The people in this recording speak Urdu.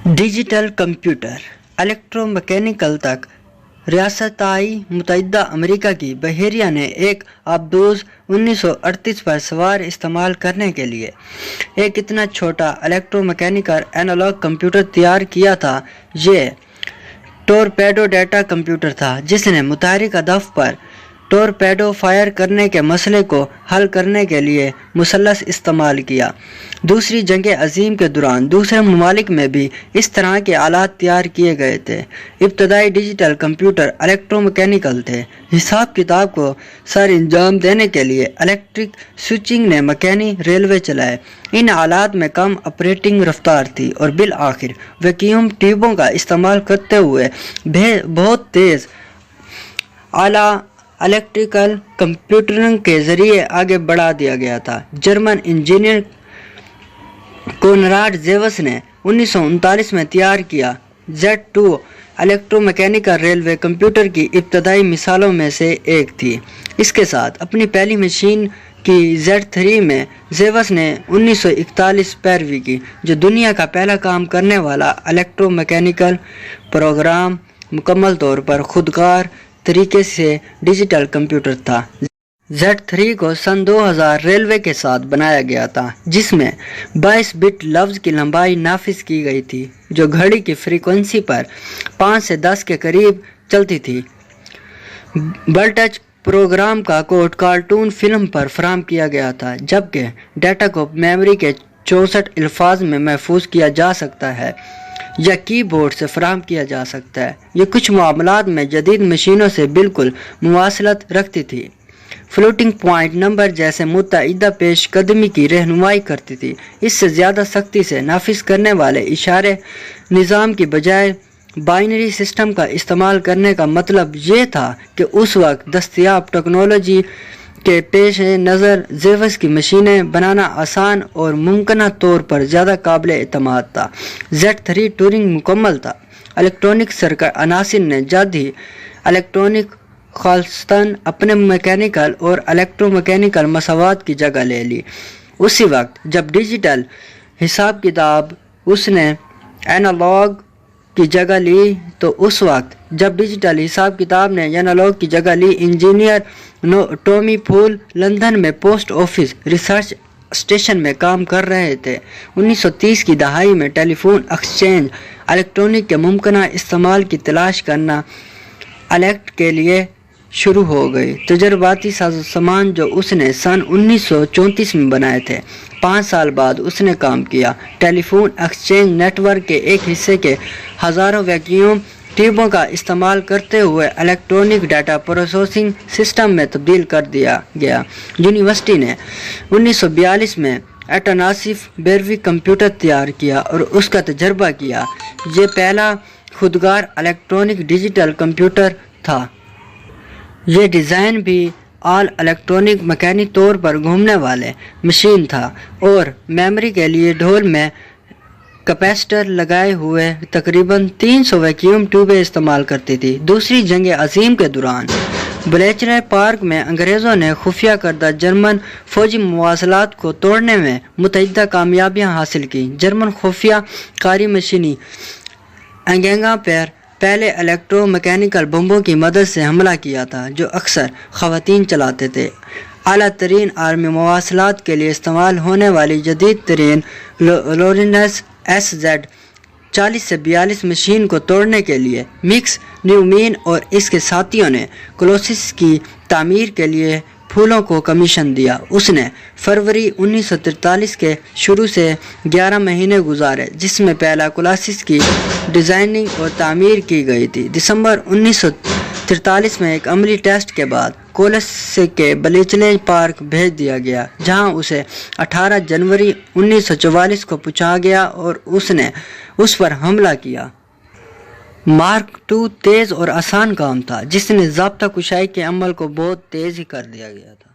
ڈیجیٹل کمپیوٹر الیکٹرو مکینیکل تک ریاستہائے متحدہ امریکہ کی بحریہ نے ایک آبدوز 1938 پر سوار استعمال کرنے کے لیے ایک اتنا چھوٹا الیکٹرو مکینیکل اینالاگ کمپیوٹر تیار کیا تھا۔ یہ ٹورپیڈو ڈیٹا کمپیوٹر تھا جس نے متحرک ہدف پر ٹورپیڈو فائر کرنے کے مسئلے کو حل کرنے کے لیے مثلث استعمال کیا۔ دوسری جنگ عظیم کے دوران دوسرے ممالک میں بھی اس طرح کے آلات تیار کیے گئے تھے۔ ابتدائی ڈیجیٹل کمپیوٹر الیکٹرو مکینیکل تھے۔ حساب کتاب کو سر انجام دینے کے لیے الیکٹرک سوئچنگ نے مکینی ریلوے چلائے۔ ان آلات میں کم آپریٹنگ رفتار تھی اور بالآخر ویکیوم ٹیوبوں کا استعمال کرتے ہوئے بہت تیز اعلیٰ الیکٹریکل کمپیوٹنگ کے ذریعے آگے بڑھا دیا گیا تھا۔ جرمن انجینئر کونراڈ زیوس نے 1939 میں تیار کیا Z2 electro mechanical railway computer کی ابتدائی مثالوں میں سے ایک تھی۔ اس کے ساتھ اپنی پہلی مشین کی Z3 میں زیوس نے 1941 پیروی کی، جو دنیا کا پہلا کام کرنے والا الیکٹرو مکینیکل پروگرام مکمل طور پر خودکار طریقے سے ڈیجیٹل کمپیوٹر تھا۔ Z3 کو سن 2000 ریلوے کے ساتھ بنایا گیا تھا، جس میں 22 بٹ لفظ کی لمبائی نافذ کی گئی تھی، جو گھڑی کی فریکوینسی پر 5 سے 10 کے قریب چلتی تھی۔ بلٹچ پروگرام کا کوڈ کارٹون فلم پر فراہم کیا گیا تھا، جبکہ ڈیٹا کو میموری کے 64 الفاظ میں محفوظ کیا جا سکتا ہے یا کی بورڈ سے فراہم کیا جا سکتا ہے۔ یہ کچھ معاملات میں جدید مشینوں سے بالکل مماثلت رکھتی تھی۔ فلوٹنگ پوائنٹ نمبر جیسے متعددہ پیش قدمی کی رہنمائی کرتی تھی۔ اس سے زیادہ سختی سے نافذ کرنے والے اشارے نظام کی بجائے بائنری سسٹم کا استعمال کرنے کا مطلب یہ تھا کہ اس وقت دستیاب ٹیکنالوجی کے پیش نظر زیوس کی مشینیں بنانا آسان اور ممکنہ طور پر زیادہ قابل اعتماد تھا۔ Z3 ٹورنگ مکمل تھا۔ الیکٹرونک سرکٹ عناصر نے جلد ہی الیکٹرونک خالصتاً اپنے میکینیکل اور الیکٹرو میکینیکل مساوات کی جگہ لے لی۔ اسی وقت جب ڈیجیٹل حساب کتاب اس نے اینالاگ کی جگہ لی تو اس وقت جب ڈیجیٹل حساب کتاب نے اینالاگ کی جگہ لی، انجینئر ٹامی پول لندن میں پوسٹ آفس ریسرچ اسٹیشن میں کام کر رہے تھے۔ 1930 کی دہائی میں ٹیلی فون ایکسچینج الیکٹرونک کے ممکنہ استعمال کی تلاش کرنا الیکٹ کے لیے شروع ہو گئی۔ تجرباتی سامان جو اس نے سن 1934 میں بنائے تھے، 5 سال بعد اس نے کام کیا ٹیلی فون ایکسچینج نیٹ ورک کے ایک حصے کے ہزاروں ویکیوم ٹیوبوں کا استعمال کرتے ہوئے الیکٹرونک ڈیٹا پروسیسنگ سسٹم میں تبدیل کر دیا گیا۔ یونیورسٹی نے 1942 میں ایٹاناسف بیروی کمپیوٹر تیار کیا اور اس کا تجربہ کیا۔ یہ پہلا خودکار الیکٹرونک ڈیجیٹل کمپیوٹر تھا۔ یہ ڈیزائن بھی آل الیکٹرونک مکینی طور پر گھومنے والے مشین تھا اور میموری کے لیے ڈھول میں کیپیسٹر لگائے ہوئے تقریباً 300 ویکیوم ٹیوبیں استعمال کرتی تھی۔ دوسری جنگ عظیم کے دوران بلیچلے پارک میں انگریزوں نے خفیہ کردہ جرمن فوجی مواصلات کو توڑنے میں متعدد کامیابیاں حاصل کی۔ جرمن خفیہ کاری مشینی انگیگا پر پہلے الیکٹرو میکینیکل بمبوں کی مدد سے حملہ کیا تھا، جو اکثر خواتین چلاتے تھے۔ اعلیٰ ترین عالمی مواصلات کے لیے استعمال ہونے والی جدید ترین لورینس SZ 40 سے 42 مشین کو توڑنے کے لیے مکس نیومین اور اس کے ساتھیوں نے کولوسس کی تعمیر کے لیے پھولوں کو کمیشن دیا۔ اس نے فروری 1943 کے شروع سے 11 مہینے گزارے، جس میں پہلا کولوسس کی ڈیزائننگ اور تعمیر کی گئی تھی۔ دسمبر 1943 میں ایک عملی ٹیسٹ کے بعد کولوسس کے بلیچلے پارک بھیج دیا گیا، جہاں اسے 18 جنوری 1944 کو پہنچا گیا اور اس نے اس پر حملہ کیا۔ مارک II تیز اور آسان کام تھا، جس نے ضابطہ کشائی کے عمل کو بہت تیز ہی کر دیا گیا تھا۔